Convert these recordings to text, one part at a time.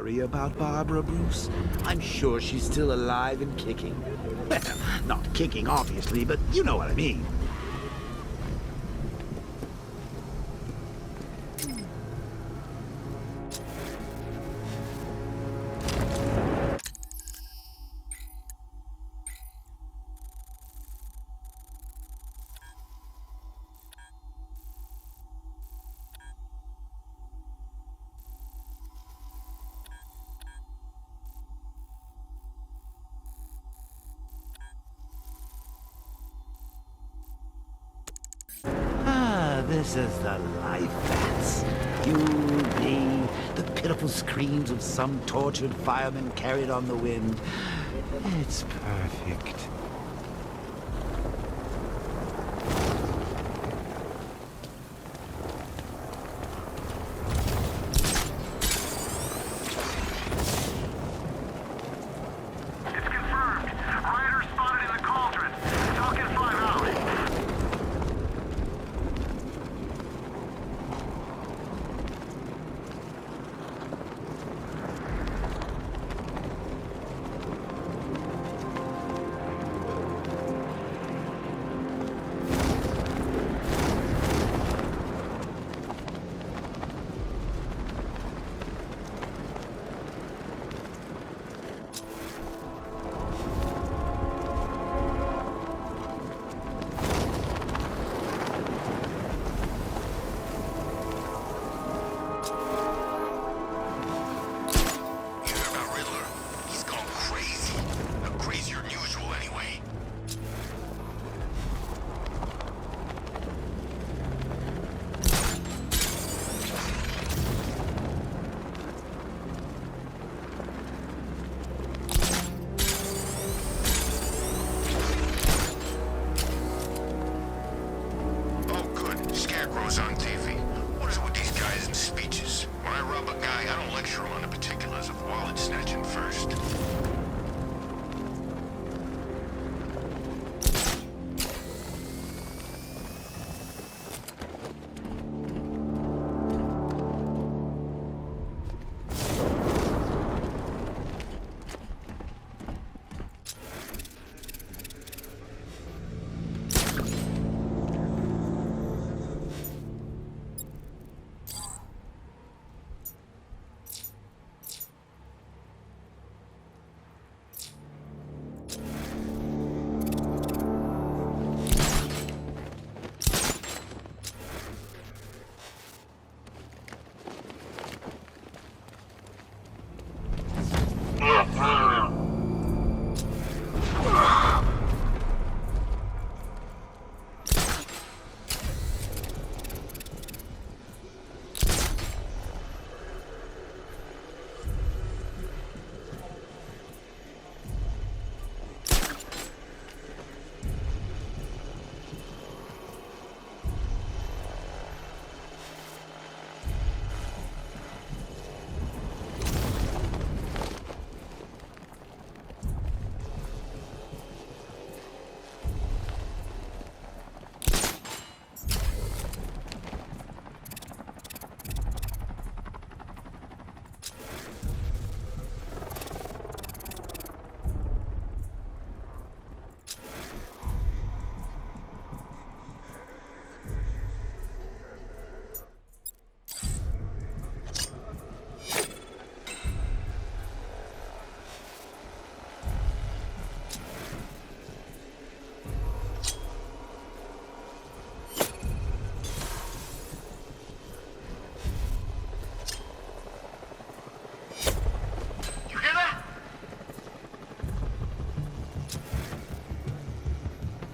worry about Barbara, Bruce. I'm sure she's still alive and kicking. Well, not kicking, obviously, but you know what I mean. This is the life, Bats. You, me, the pitiful screams of some tortured fireman carried on the wind. It's perfect. It's confirmed. Rider spotted in the cauldron. Talk in 5 hours. On TV. What is it with these guys and speeches? When I rob a guy, I don't lecture him on the particulars of wallet snatching first.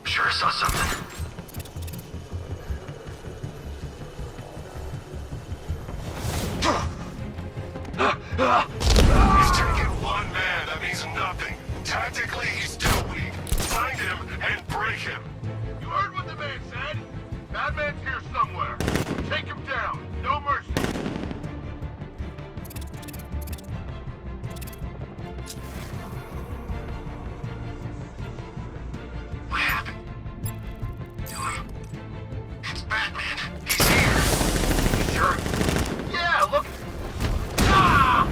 Sure saw something. He's taking one man, that means nothing. Tactically, he's still weak. Find him and break him. You heard what the man said? Batman's here somewhere. Take him down. No mercy. What happened? It's Batman. He's here. Sure. Yeah, look. Ah!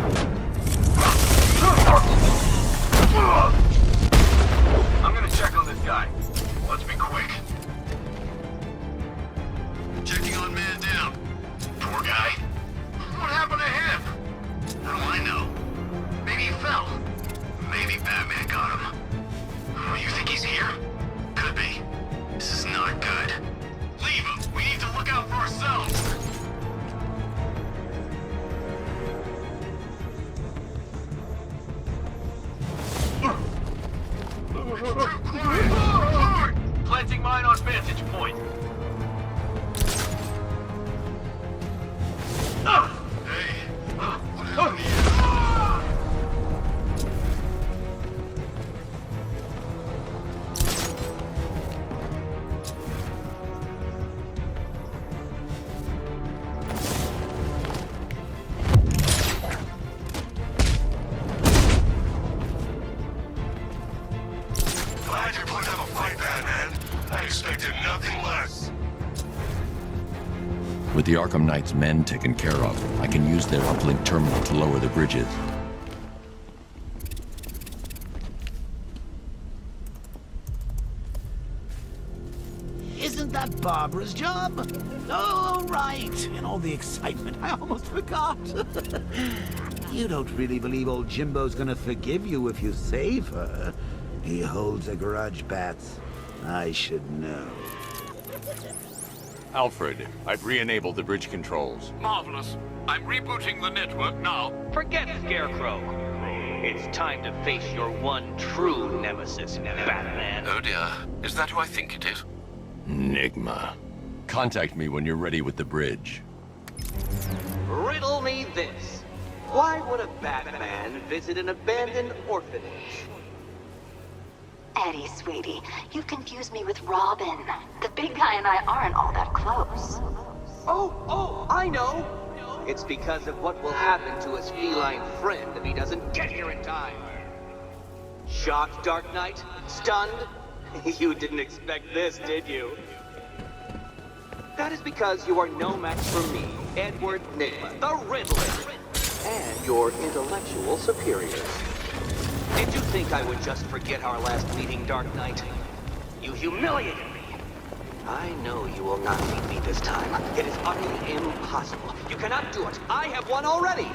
With the Arkham Knight's men taken care of, I can use their uplink terminal to lower the bridges. Isn't that Barbara's job? Oh, right. In all the excitement, I almost forgot. You don't really believe old Jimbo's gonna forgive you if you save her. He holds a grudge, Bats. I should know. Alfred, I've re-enabled the bridge controls. Marvelous. I'm rebooting the network now. Forget Scarecrow. It's time to face your one true nemesis, Batman. Oh dear. Is that who I think it is? Enigma. Contact me when you're ready with the bridge. Riddle me this. Why would a Batman visit an abandoned orphanage? Eddie, sweetie, you've confused me with Robin. The big guy and I aren't all that close. Oh, I know! It's because of what will happen to his feline friend if he doesn't get here in time. Shocked, Dark Knight? Stunned? You didn't expect this, did you? That is because you are no match for me, Edward Nygma, the Riddler, and your intellectual superiors. Did you think I would just forget our last meeting, Dark Knight? You humiliated me. I know you will not beat me this time. It is utterly impossible. You cannot do it. I have won already.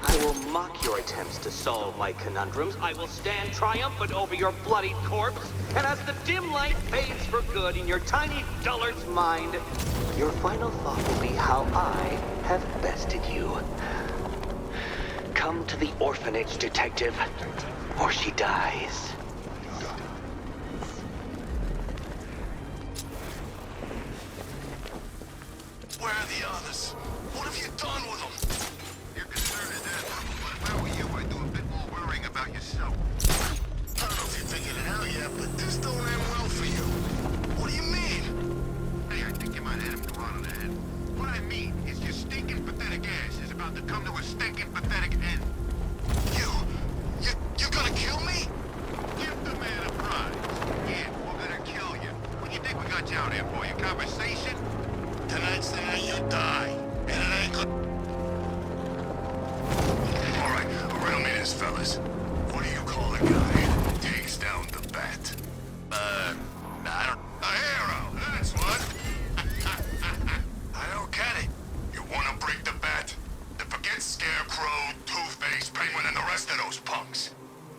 I will mock your attempts to solve my conundrums. I will stand triumphant over your bloodied corpse. And as the dim light fades for good in your tiny dullard's mind, your final thought will be how I have bested you. Come to the orphanage, detective, or she dies. Where are the others? What have you done with them? You're concerned at that. But if I were you, I'd do a bit more worrying about yourself. I don't know if you figured it out yet, but this don't end well for you. What do you mean? Hey, I think you might hit him too hard on the head. What I mean is your stinking pathetic ass is about to come to a stinking pathetic end. You gonna kill me? Give the man a prize. Yeah, we're gonna kill you. What do you think we got you out here for? Your conversation? Tonight's the night you die. And it ain't good. All right, riddle me this, fellas. What do you call a guy who takes down the bat? I don't... A hero, that's what. I don't get it. You wanna break the bat? Then forget Scarecrow, Two-Face, Penguin, and the rest of those punks.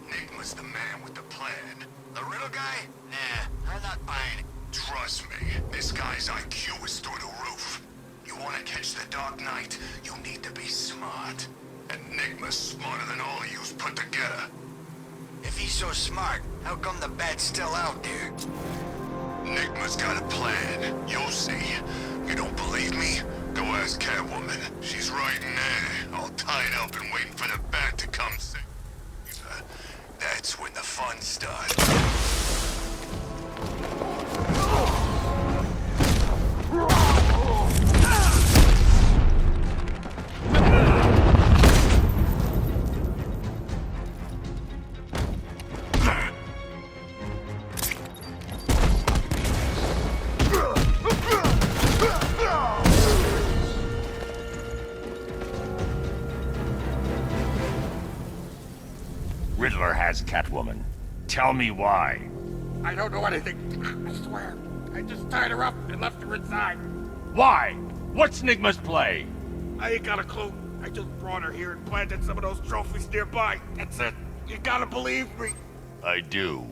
Enigma's the man with the plan. The riddle guy? Nah, I'm not buying it. Trust me, this guy's IQ is through the roof. You wanna catch the Dark Knight, you need to be smart. And Enigma's smarter than all of yous put together. If he's so smart, how come the bat's still out there? Enigma's got a plan. You'll see. You don't believe me? Go ask Catwoman. She's right in there, all tied up and waiting for the bat to come save her. That's when the fun starts. Riddler has Catwoman. Tell me why. I don't know anything. I swear. I just tied her up and left her inside. Why? What's Enigma's play? I ain't got a clue. I just brought her here and planted some of those trophies nearby. That's it. You gotta believe me. I do.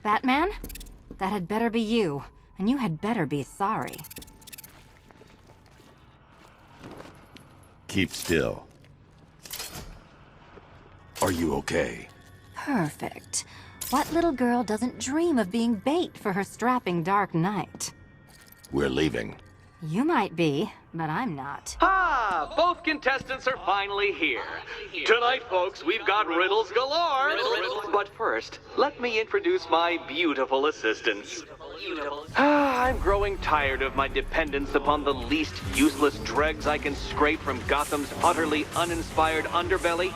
Batman? That had better be you, and you had better be sorry. Keep still. Are you okay? Perfect. What little girl doesn't dream of being bait for her strapping Dark Knight? We're leaving. You might be, but I'm not. Ah, both contestants are finally here. Tonight, folks, we've got riddles galore. But first, let me introduce my beautiful assistants. I'm growing tired of my dependence upon the least useless dregs I can scrape from Gotham's utterly uninspired underbelly.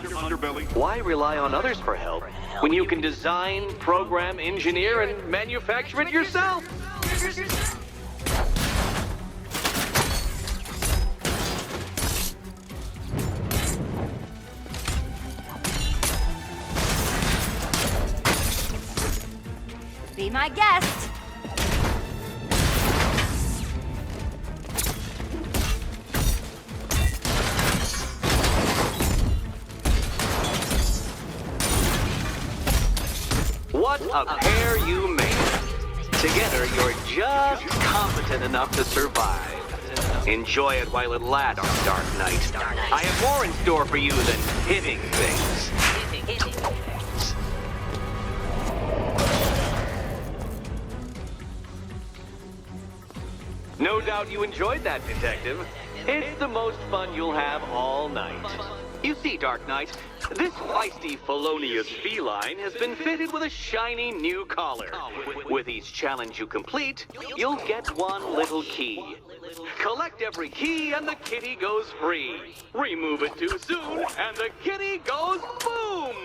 Why rely on others for help when you can design, program, engineer, and manufacture it yourself? Be my guest. What a pair you made. Together, you're just competent enough to survive. Enjoy it while it lasts, Dark Knight. I have more in store for you than hitting things. No doubt you enjoyed that, Detective. It's the most fun you'll have all night. You see, Dark Knight, this feisty, felonious feline has been fitted with a shiny new collar. With each challenge you complete, you'll get one little key. Collect every key and the kitty goes free. Remove it too soon and the kitty goes boom!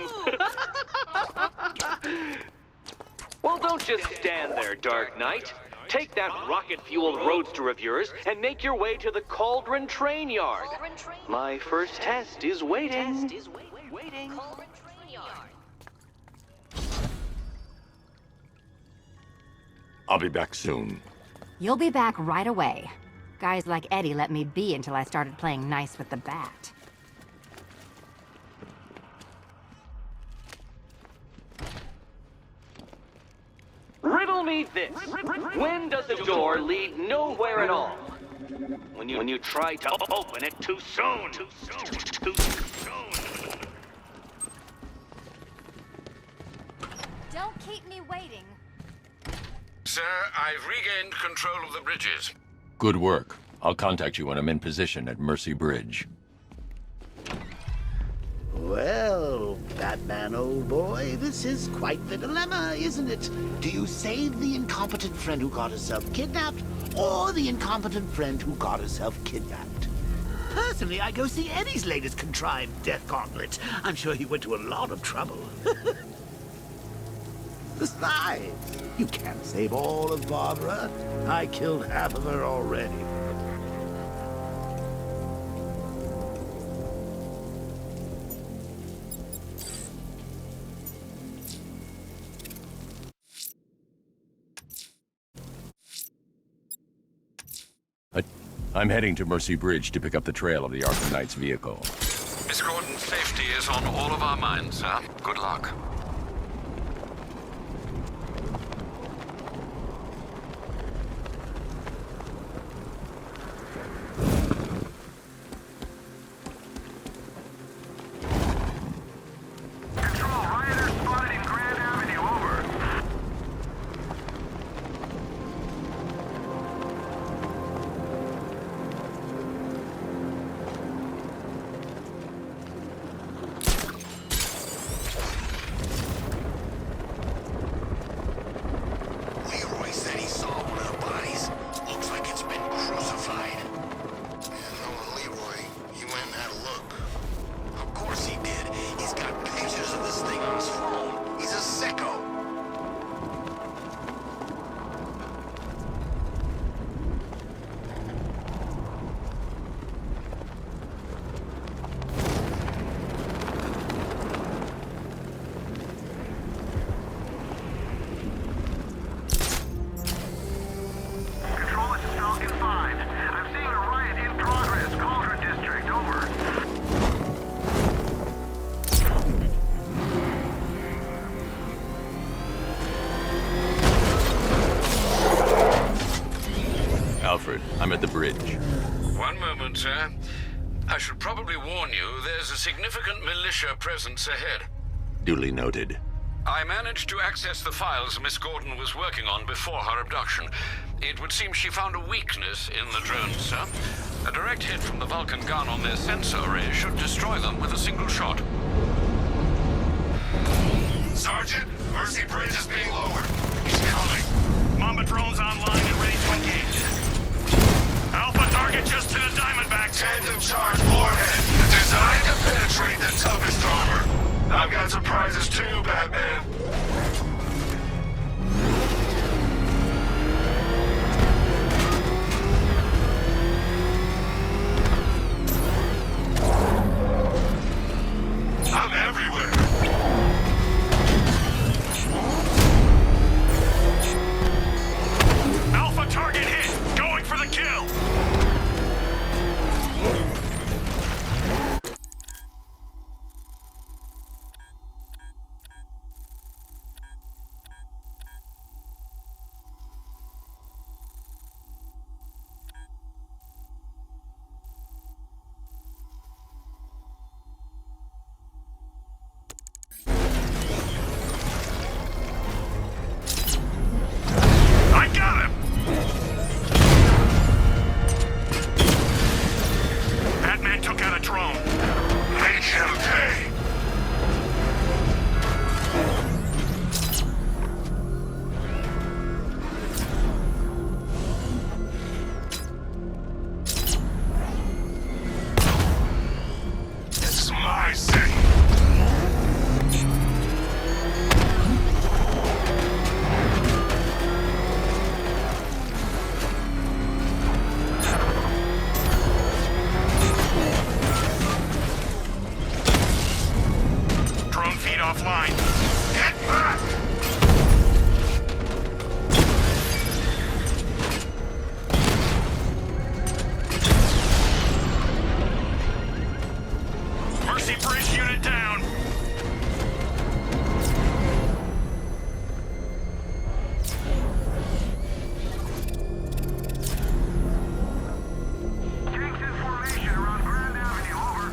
Well, don't just stand there, Dark Knight. Take that rocket-fueled roadster of yours and make your way to the Cauldron Train Yard. My first test is waiting. I'll be back soon. You'll be back right away. Guys like Eddie let me be until I started playing nice with the bat. Riddle me this. When does the door lead nowhere at all? When you try to open it too soon. Too soon. Don't keep me waiting. Sir, I've regained control of the bridges. Good work. I'll contact you when I'm in position at Mercy Bridge. Well, Batman, old boy, this is quite the dilemma, isn't it? Do you save the incompetent friend who got herself kidnapped, or the incompetent friend who got herself kidnapped? Personally, I go see Eddie's latest contrived death gauntlet. I'm sure he went to a lot of trouble. Besides, you can't save all of Barbara. I killed half of her already. I'm heading to Mercy Bridge to pick up the trail of the ArkoKnight's vehicle. Miss Gordon's safety is on all of our minds, sir. Good luck. Control, rioters spotted in Grand Avenue, over. Leroy said he saw one of the bodies. Looks like it's been crucified. Yeah, knowing Leroy, he went and had a look. Of course he did. He's got pictures of this thing on his phone. He's a sicko. Control, this is Falcon 5. I'm seeing a riot in progress, Cauldron District, over. Alfred, I'm at the bridge. One moment, sir. I should probably warn you, there's a significant militia presence ahead. Duly noted. I managed to access the files Miss Gordon was working on before her abduction. It would seem she found a weakness in the drones, sir. A direct hit from the Vulcan gun on their sensor array should destroy them with a single shot. Sergeant, Mercy Bridge is being lowered. He's coming. Mamba drones online and ready to engage. Alpha target just to the Diamondbacks. Tandem charge warhead. Designed to penetrate the toughest armor. I've got surprises too, Batman. I'm everywhere. Alpha target hit. Going for the kill. I got him! Batman took out a drone. Make him pay. It's my city. Drone feed offline. Get back! Mercy Bridge unit down. Tanks in formation around Grand Avenue, over.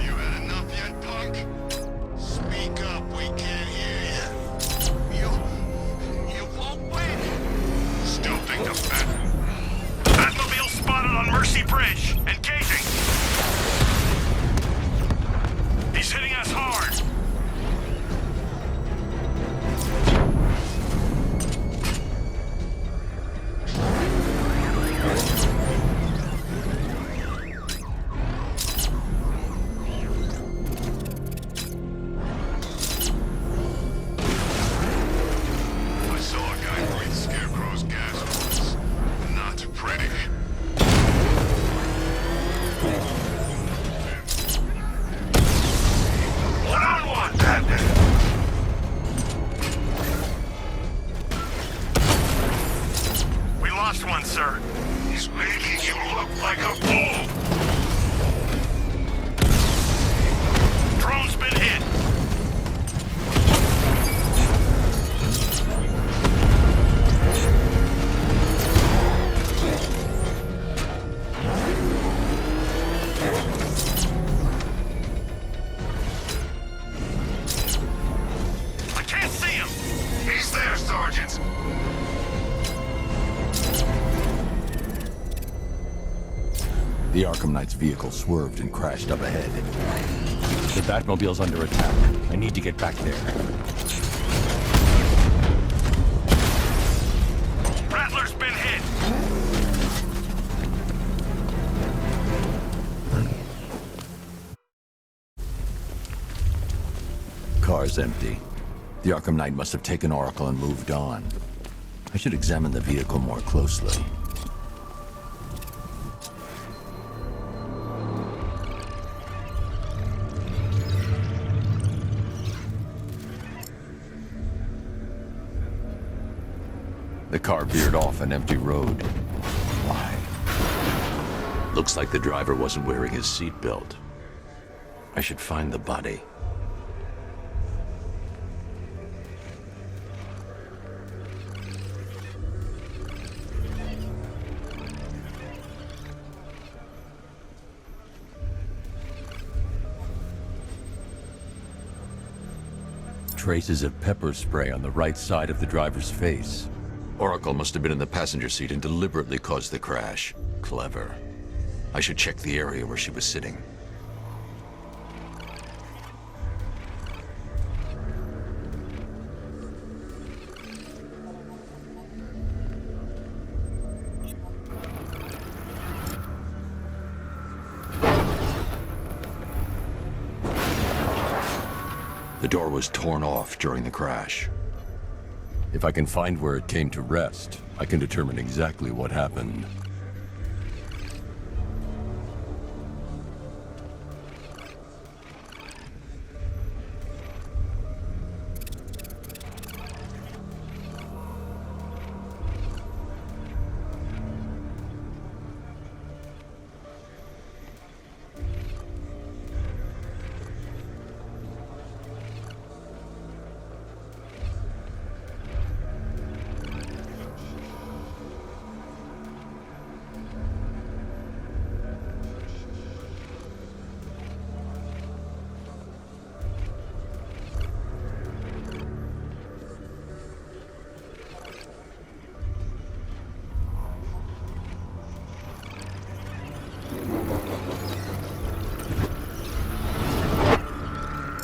You had enough yet, punk? Speak up, we can't hear you. You won't win. Still think I'm better. Batmobile spotted on Mercy Bridge. Engaging. He's hitting us hard. I saw a guy breathe Scarecrow's gas once. Not pretty. One-on-one, Batman! We lost one, sir. He's making you look like a fool! Drone's been hit. I can't see him. He's there, Sergeant! The Arkham Knight's vehicle swerved and crashed up ahead. The Batmobile's under attack. I need to get back there. Rattler's been hit. Car's empty. The Arkham Knight must have taken Oracle and moved on. I should examine the vehicle more closely. The car veered off an empty road. Why? Looks like the driver wasn't wearing his seatbelt. I should find the body. traces of pepper spray on the right side of the driver's face. Oracle must have been in the passenger seat and deliberately caused the crash. Clever. I should check the area where she was sitting. The door was torn off during the crash. If I can find where it came to rest, I can determine exactly what happened.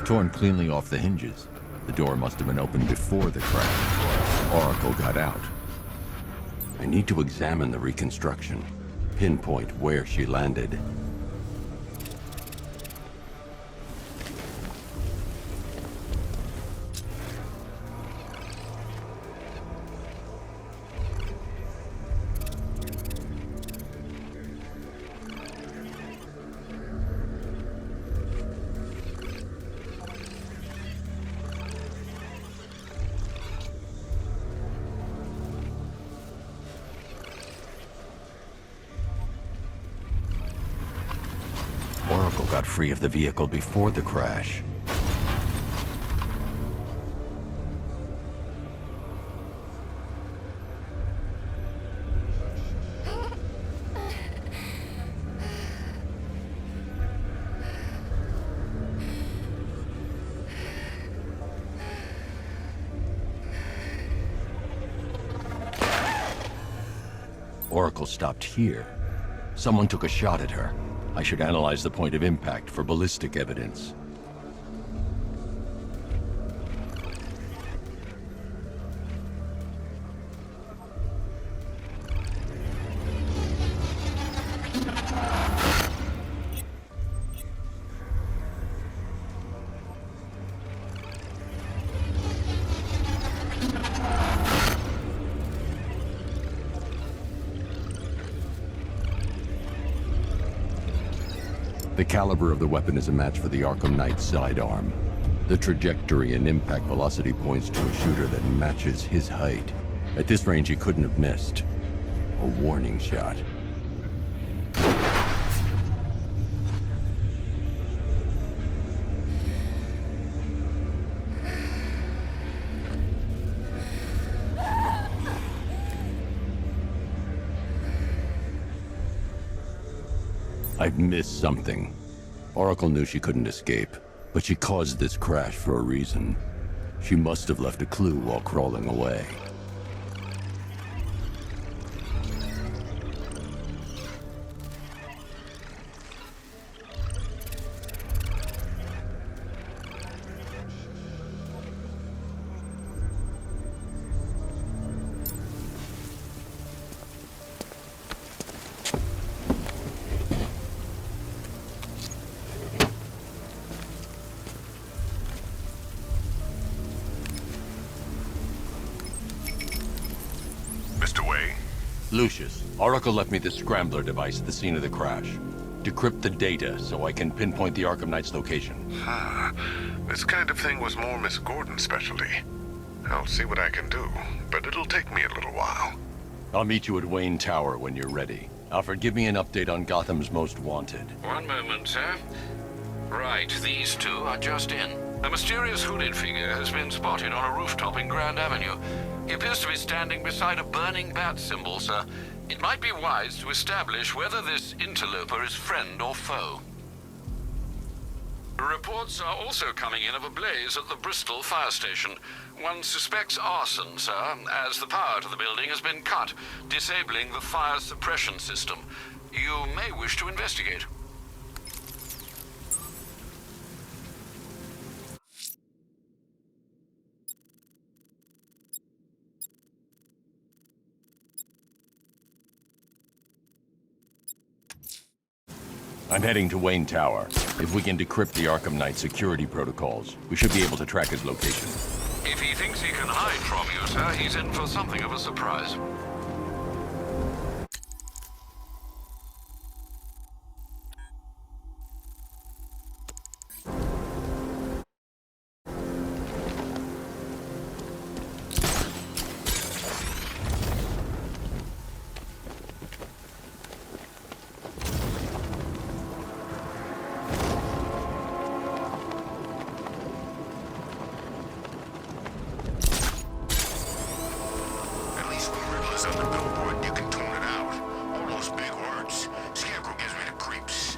Torn cleanly off the hinges. The door must have been opened before the crash. Oracle got out. I need to examine the reconstruction, pinpoint where she landed. Oracle got free of the vehicle before the crash. Oracle stopped here. Someone took a shot at her. I should analyze the point of impact for ballistic evidence. The caliber of the weapon is a match for the ArkoKnight sidearm. The trajectory and impact velocity points to a shooter that matches his height. At this range, he couldn't have missed. A warning shot. I've missed something. Oracle knew she couldn't escape, but she caused this crash for a reason. She must have left a clue while crawling away. Mr. Wei? Lucius, Oracle left me the scrambler device at the scene of the crash. Decrypt the data so I can pinpoint the ArkoKnight's location. This kind of thing was more Miss Gordon's specialty. I'll see what I can do, but it'll take me a little while. I'll meet you at Wayne Tower when you're ready. Alfred, give me an update on Gotham's Most Wanted. One moment, sir. Right, these two are just in. A mysterious hooded figure has been spotted on a rooftop in Grand Avenue. He appears to be standing beside a burning bat symbol, sir. It might be wise to establish whether this interloper is friend or foe. Reports are also coming in of a blaze at the Bristol fire station. One suspects arson, sir, as the power to the building has been cut, disabling the fire suppression system. You may wish to investigate. I'm heading to Wayne Tower. If we can decrypt the ArkoKnight security protocols, we should be able to track his location. If he thinks he can hide from you, sir, he's in for something of a surprise. On the billboard, you can tune it out. All those big words. Scarecrow gives me the creeps.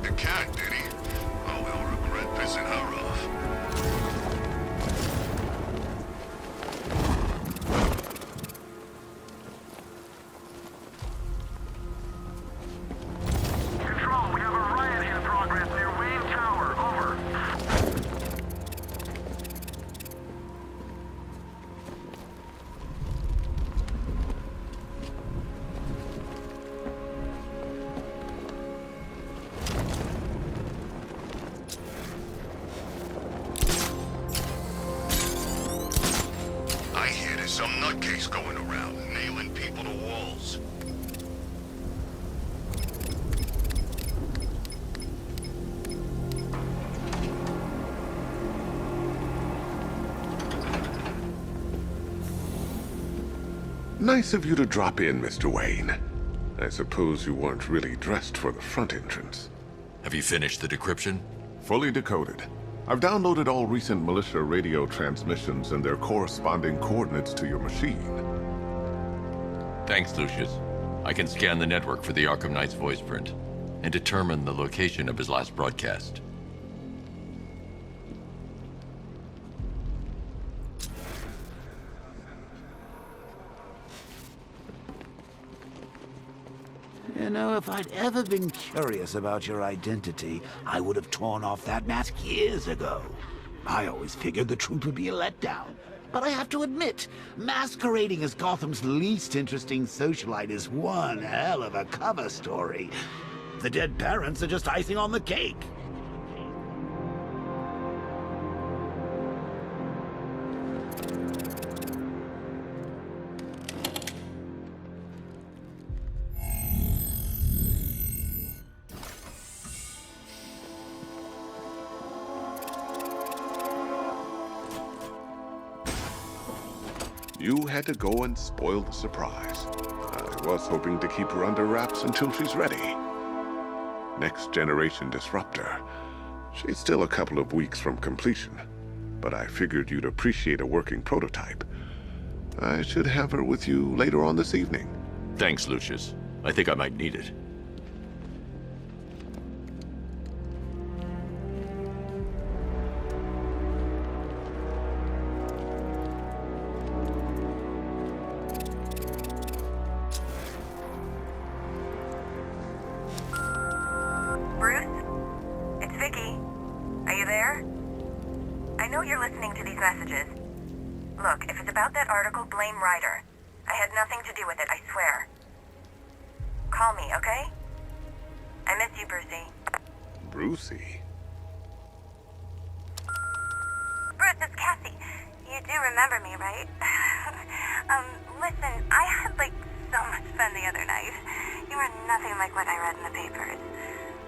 The cat, did he? Oh, he'll regret pissing her off. Control, we have a riot in progress near Wayne Tower. Over. Some nutcase going around, nailing people to walls. Nice of you to drop in, Mr. Wayne. I suppose you weren't really dressed for the front entrance. Have you finished the decryption? Fully decoded. I've downloaded all recent militia radio transmissions and their corresponding coordinates to your machine. Thanks, Lucius. I can scan the network for the ArkoKnight's voice print and determine the location of his last broadcast. You know, if I'd ever been curious about your identity, I would have torn off that mask years ago. I always figured the truth would be a letdown. But I have to admit, masquerading as Gotham's least interesting socialite is one hell of a cover story. The dead parents are just icing on the cake. You had to go and spoil the surprise. I was hoping to keep her under wraps until she's ready. Next generation disruptor. She's still a couple of weeks from completion, but I figured you'd appreciate a working prototype. I should have her with you later on this evening. Thanks, Lucius. I think I might need it. Are you there? I know you're listening to these messages. Look, if it's about that article, blame Ryder. I had nothing to do with it, I swear. Call me, okay? I miss you, Brucey. Brucey? Bruce, it's Cassie. You do remember me, right? Listen, I had, so much fun the other night. You were nothing like what I read in the papers.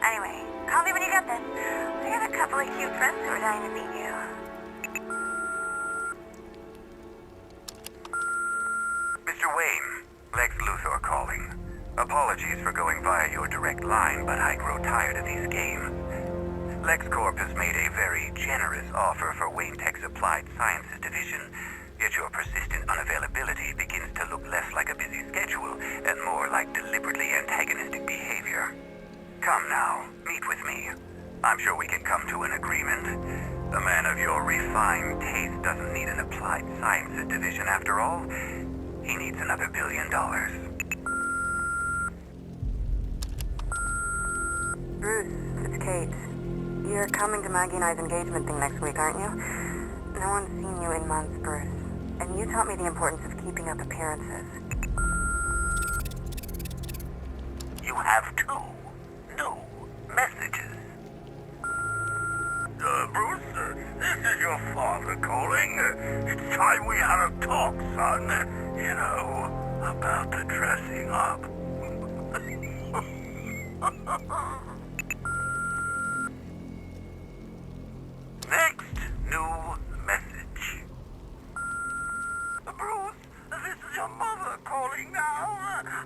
Anyway, call me when you get this. I got a couple of cute friends who are dying to meet you. Mr. Wayne, Lex Luthor calling. Apologies for going via your direct line, but I grow tired of these games. LexCorp has made a very generous offer for Wayne Tech's Applied Sciences Division, yet your persistent unavailability begins to look less like a busy schedule and more like deliberately antagonistic behavior. Come now, meet with me. I'm sure we can come to an agreement. A man of your refined taste doesn't need an Applied Sciences Division after all. He needs another $1 billion. Bruce, it's Kate. You're coming to Maggie and I's engagement thing next week, aren't you? No one's seen you in months, Bruce. And you taught me the importance of keeping up appearances. You have two new messages. Bruce, this is your father calling. It's time we had a talk, son. You know, about the dressing up. Next new message. Bruce, this is your mother calling now.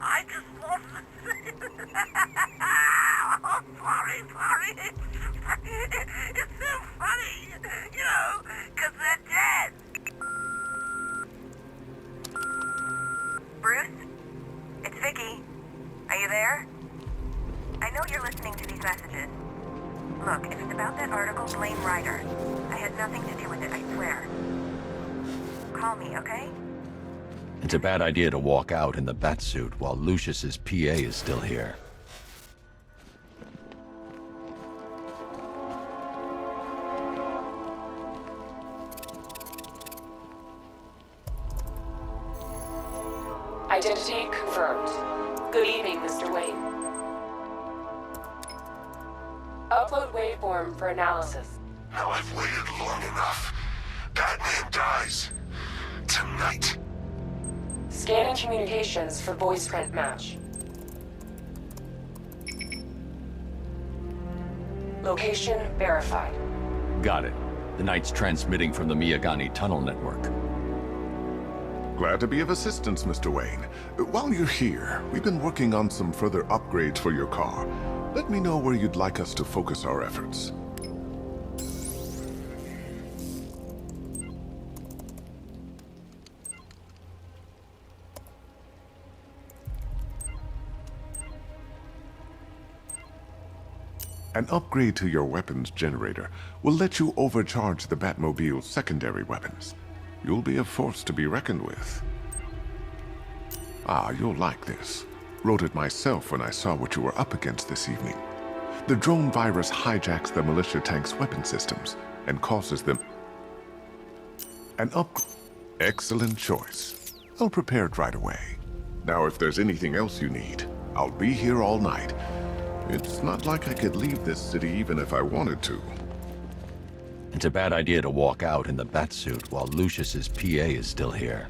I just want to say... Oh, sorry. It's so funny, you know, because they're dead. Bruce? It's Vicky. Are you there? I know you're listening to these messages. Look, if it's about that article, blame Ryder. I had nothing to do with it, I swear. Call me, okay? It's a bad idea to walk out in the Batsuit while Lucius's PA is still here. Identity confirmed. Good evening, Mr. Wayne. Upload waveform for analysis. Now I've waited long enough. Batman dies. Tonight. Scanning communications for voice print match. Location verified. Got it. The Knight's transmitting from the Miyagani tunnel network. Glad to be of assistance, Mr. Wayne. While you're here, we've been working on some further upgrades for your car. Let me know where you'd like us to focus our efforts. An upgrade to your weapons generator will let you overcharge the Batmobile's secondary weapons. You'll be a force to be reckoned with. Ah, you'll like this. Wrote it myself when I saw what you were up against this evening. The drone virus hijacks the militia tank's weapon systems and causes them Excellent choice. I'll prepare it right away. Now, if there's anything else you need, I'll be here all night. It's not like I could leave this city even if I wanted to. It's a bad idea to walk out in the Batsuit while Lucius's PA is still here.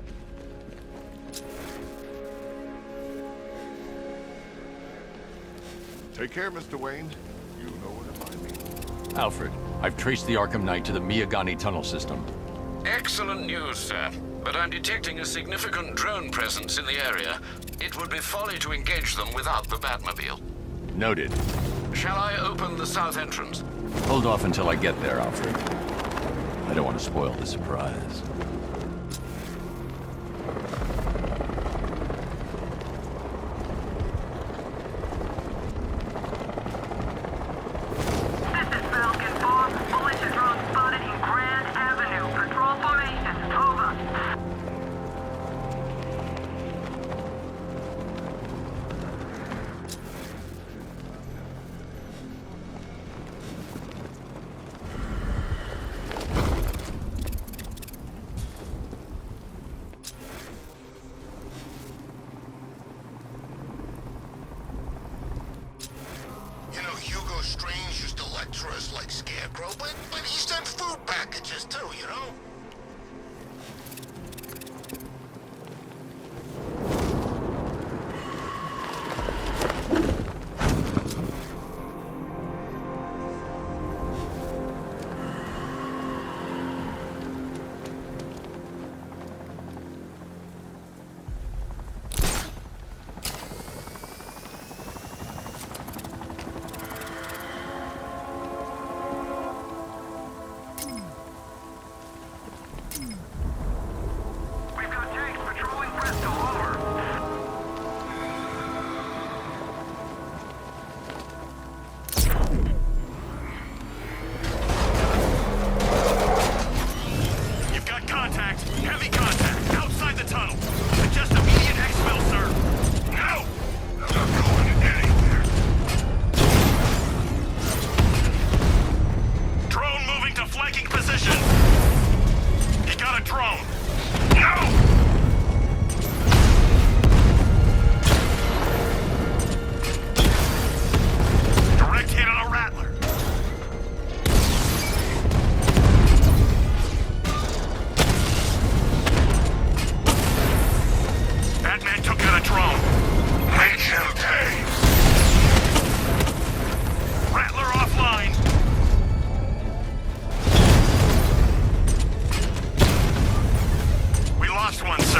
Take care, Mr. Wayne. You know where to find me. Alfred, I've traced the Arkham Knight to the Miyagani tunnel system. Excellent news, sir. But I'm detecting a significant drone presence in the area. It would be folly to engage them without the Batmobile. Noted. Shall I open the south entrance? Hold off until I get there, Alfred. I don't want to spoil the surprise.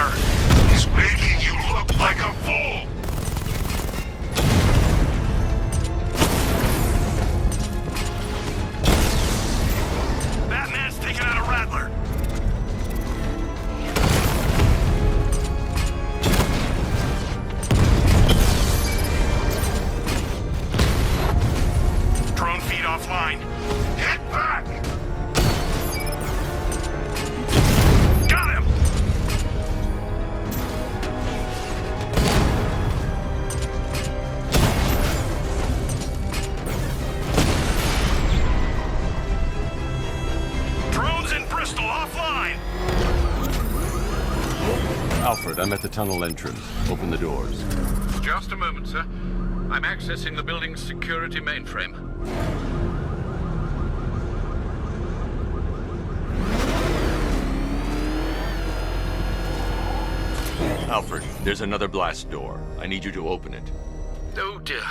sir. He's making you look like a fool! Batman's taking out a Rattler. Drone feed offline. Get back! Got him! Drones in Bristol offline! Alfred, I'm at the tunnel entrance. Open the doors. Just a moment, sir. I'm accessing the building's security mainframe. Alfred, there's another blast door. I need you to open it. Oh dear.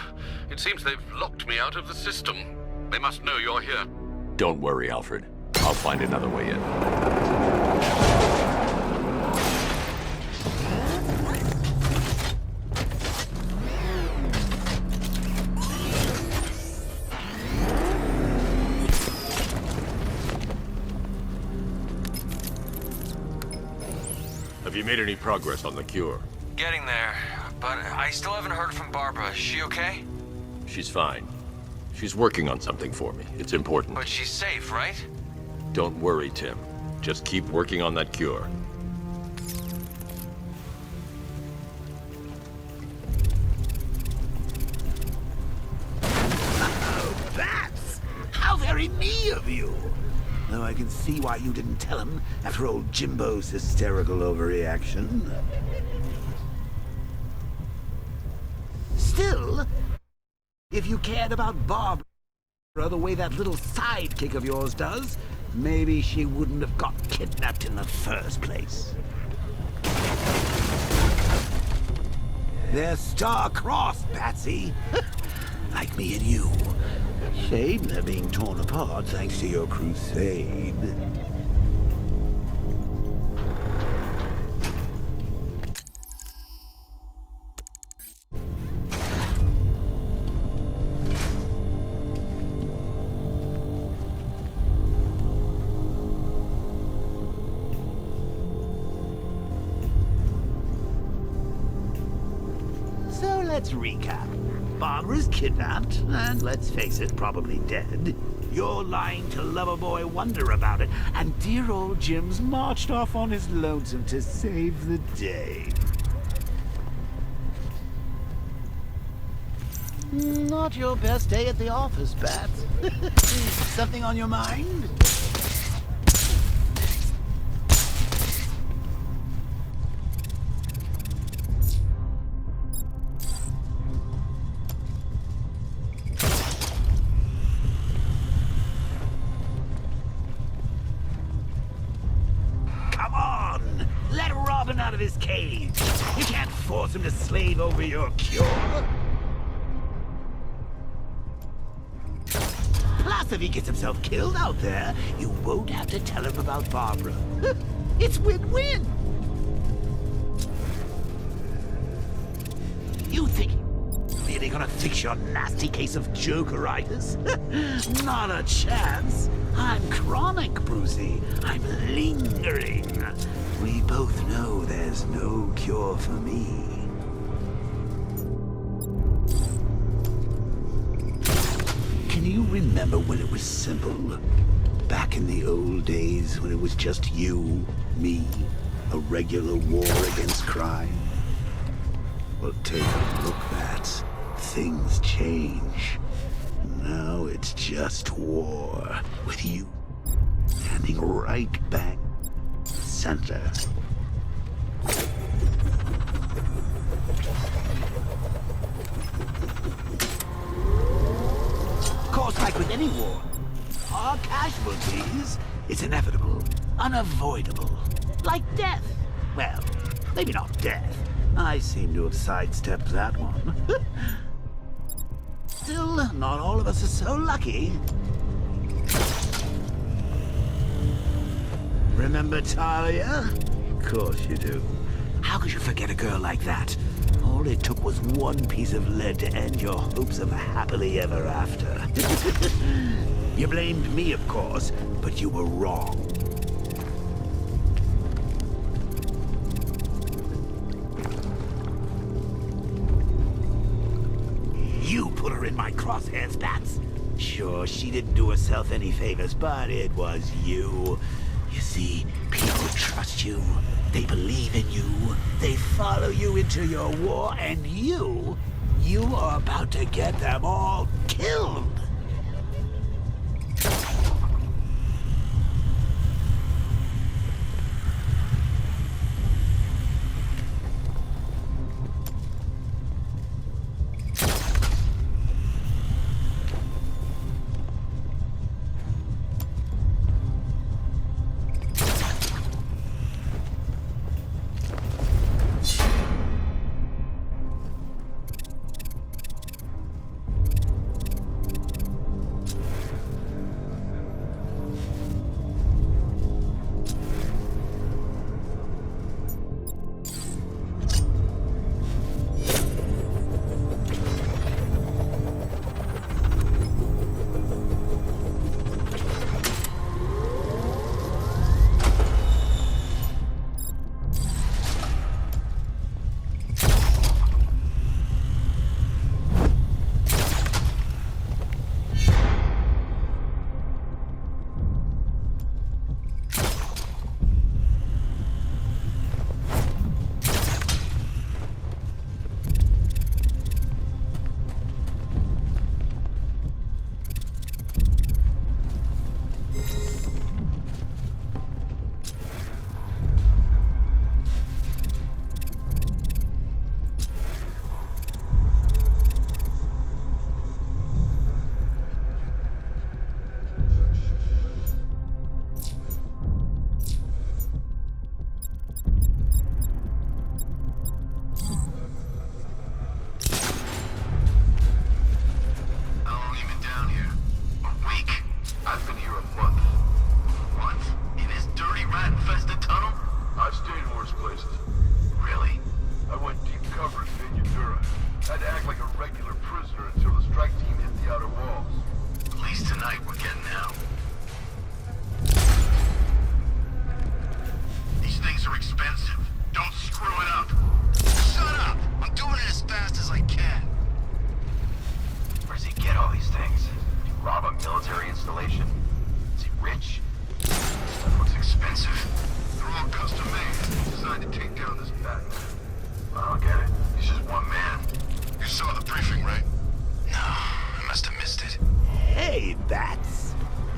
It seems they've locked me out of the system. They must know you're here. Don't worry, Alfred. I'll find another way in. Have you made any progress on the cure? Getting there, but I still haven't heard from Barbara. Is she okay? She's fine. She's working on something for me. It's important. But she's safe, right? Don't worry, Tim. Just keep working on that cure. Oh, Bats! How very me of you! Though I can see why you didn't tell him after old Jimbo's hysterical overreaction. Still, if you cared about Barbara the way that little sidekick of yours does, maybe she wouldn't have got kidnapped in the first place. They're star-crossed, Patsy. Like me and you. Shame they're being torn apart thanks to your crusade. So let's recap. Barbara's kidnapped, and let's face it, probably dead. You're lying to Loverboy Wonder about it, and dear old Jim's marched off on his lonesome to save the day. Not your best day at the office, Bats. Something on your mind? Out of his cage. You can't force him to slave over your cure. Plus, if he gets himself killed out there, you won't have to tell him about Barbara. It's win-win. You think you're really gonna fix your nasty case of Jokeritis? Not a chance. I'm chronic, Brucey. I'm lingering. We both know there's no cure for me. Can you remember when it was simple? Back in the old days when it was just you, me, a regular war against crime? Well, take a look, Bats. Things change. Now it's just war, with you standing right back center. Of course, like with any war, our casualties is inevitable, unavoidable, like death. Well, maybe not death. I seem to have sidestepped that one. Still, not all of us are so lucky. Remember Talia? Of course you do. How could you forget a girl like that? All it took was one piece of lead to end your hopes of a happily ever after. You blamed me, of course, but you were wrong. You put her in my crosshairs, Bats. Sure, she didn't do herself any favors, but it was you. You see, people trust you. They believe in you. They follow you into your war, and you are about to get them all killed.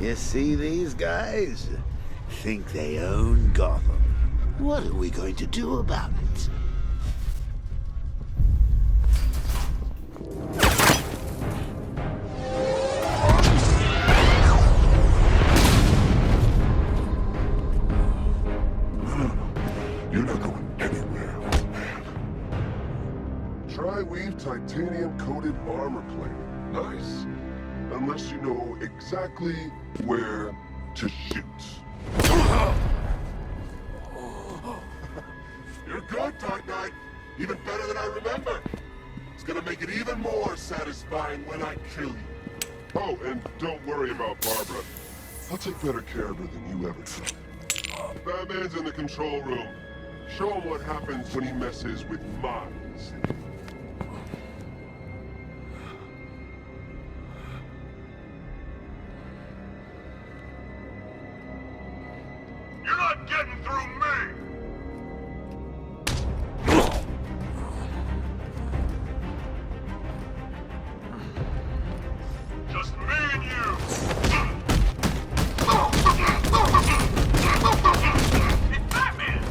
You see these guys? Think they own Gotham. What are we going to do about it? You're not going anywhere, old man. Tri-weave titanium-coated armor plate. Nice. Unless you know exactly where to shoot. You're good, Dark Knight. Even better than I remember. It's gonna make it even more satisfying when I kill you. Oh, and don't worry about Barbara. I'll take better care of her than you ever could. Batman's in the control room. Show him what happens when he messes with minds. You're not getting through me! Just me and you! It's Batman!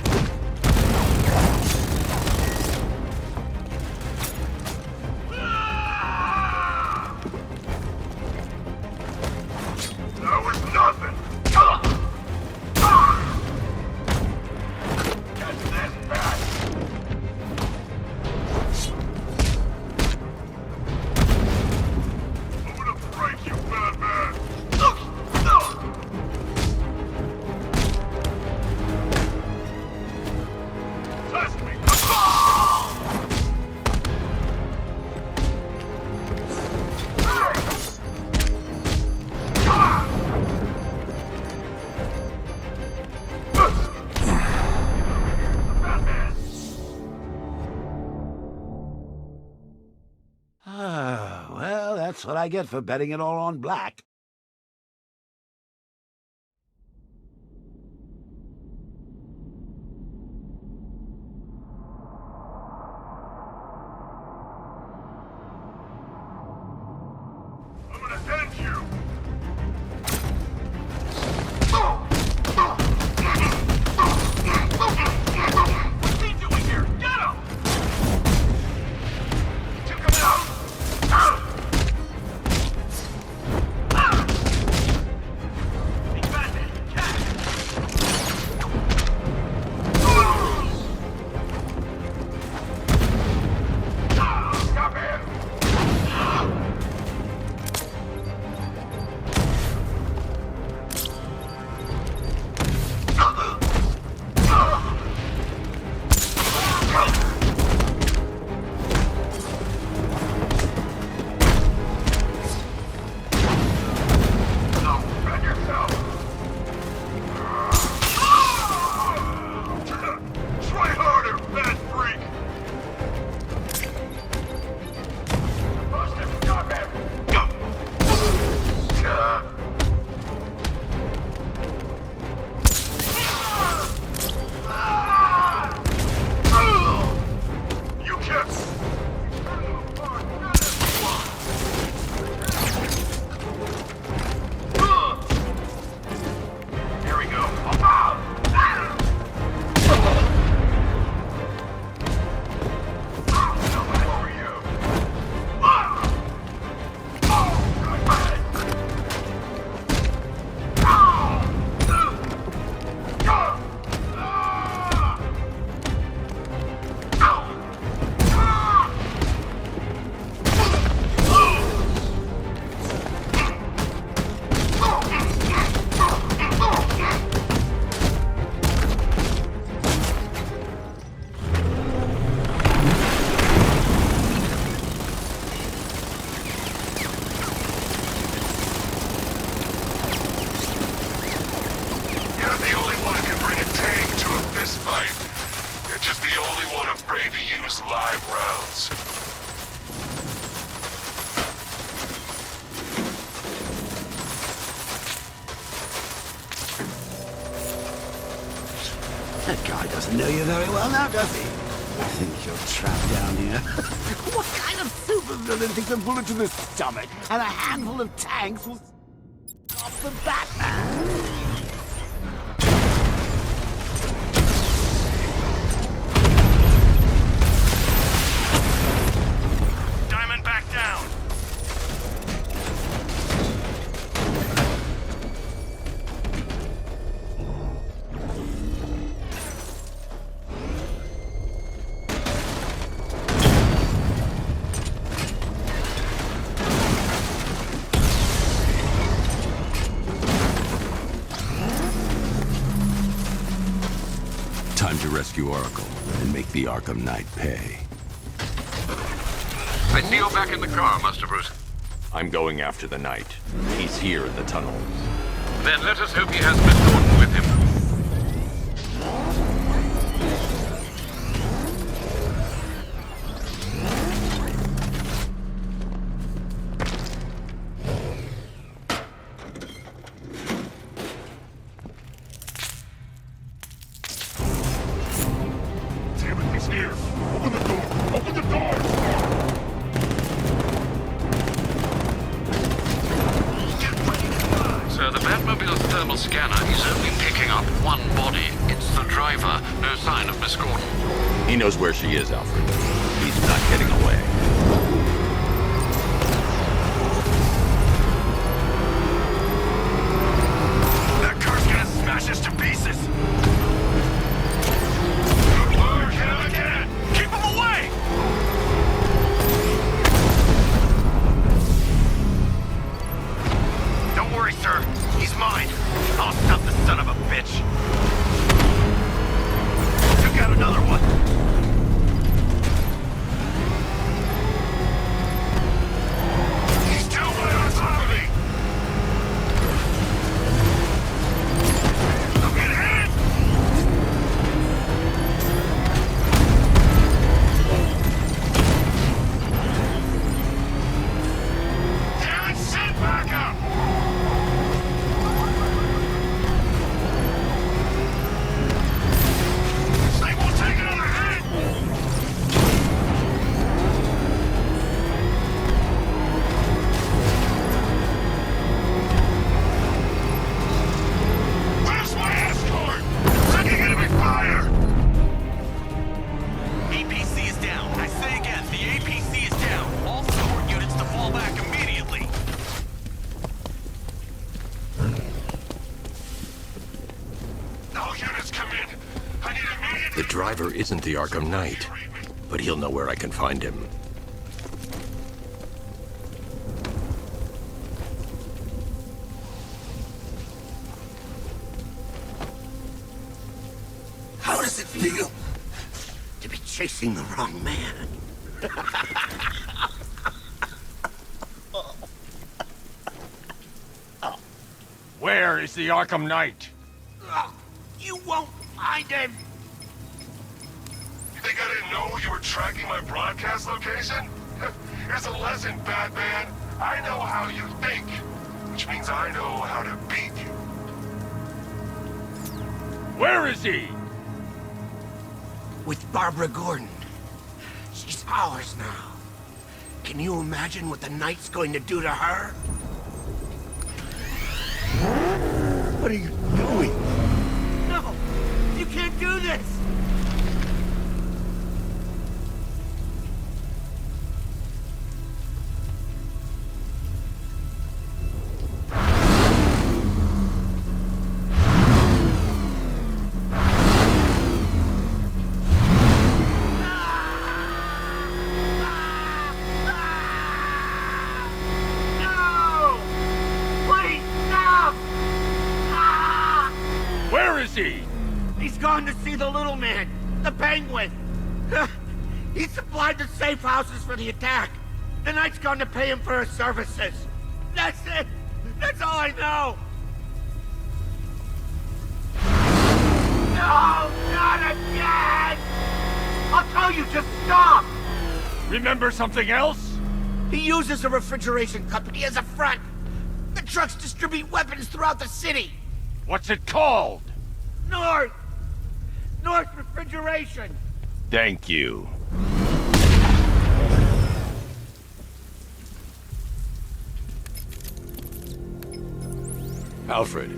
That's what I get for betting it all on black. I'm gonna dent you! What's he doing here? Get him! You took him out! Big bandit, catch! Stop him! Try harder, bad freak! Bust him, stop him! You can't... Here we go. You're the only one who can bring a tank to a fist fight. You're just the only one afraid to use live rounds. That guy doesn't know you very well now, does he? I think you're trapped down here. What kind of supervillain thinks a bullet to the stomach and a handful of tanks will stop the Batman? Diamond back down. Time to rescue Oracle and make the Arkham Knight pay. I see you're back in the car, Master Bruce. I'm going after the Knight. He's here in the tunnel. Then let us hope he has Miss Gordon with him. Damn it, he's here. Open the door. Open the door. Sir, the Batmobile's thermal scanner is only picking up one body. It's the driver. No sign of Miss Gordon. He knows where she is, Alfred. He's not getting away. That car's gonna smash us to pieces. Good work, hit him again. Keep him away. Don't worry, sir. He's mine. I'll stop the son of a bitch. Took out another one. isn't the Arkham Knight, but he'll know where I can find him. How does it feel to be chasing the wrong man? Where is the Arkham Knight? You won't find him! You think I didn't know you were tracking my broadcast location? Here's a lesson, Batman. I know how you think, which means I know how to beat you. Where is he? With Barbara Gordon. She's ours now. Can you imagine what the Knight's going to do to her? What are you doing? No! You can't do this! He's gone to see the little man, the Penguin. He supplied the safe houses for the attack. The Knight's gone to pay him for his services. That's it. That's all I know. No, not again! I'll tell you, just stop! Remember something else? He uses a refrigeration company as a front. The trucks distribute weapons throughout the city. What's it called? North Refrigeration. Thank you. Alfred,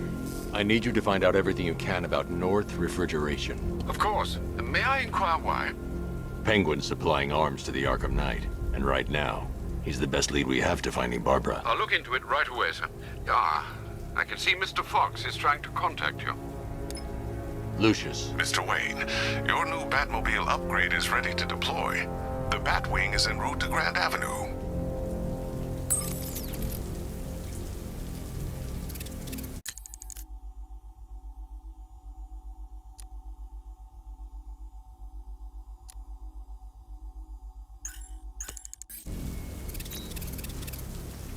I need you to find out everything you can about North Refrigeration. Of course. May I inquire why? Penguin's supplying arms to the Arkham Knight, and right now, he's the best lead we have to finding Barbara. I'll look into it right away, sir. Ah, I can see Mr. Fox is trying to contact you. Lucius. Mr. Wayne, your new Batmobile upgrade is ready to deploy. The Batwing is en route to Grand Avenue.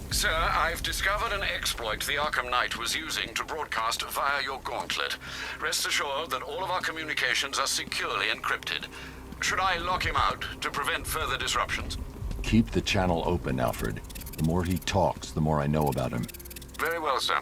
Sir, I've discovered an exploit the Arkham Knight was using to broadcast via your gauntlet. Rest assured that all of our communications are securely encrypted. Should I lock him out to prevent further disruptions? Keep the channel open, Alfred. The more he talks, the more I know about him. Very well, sir.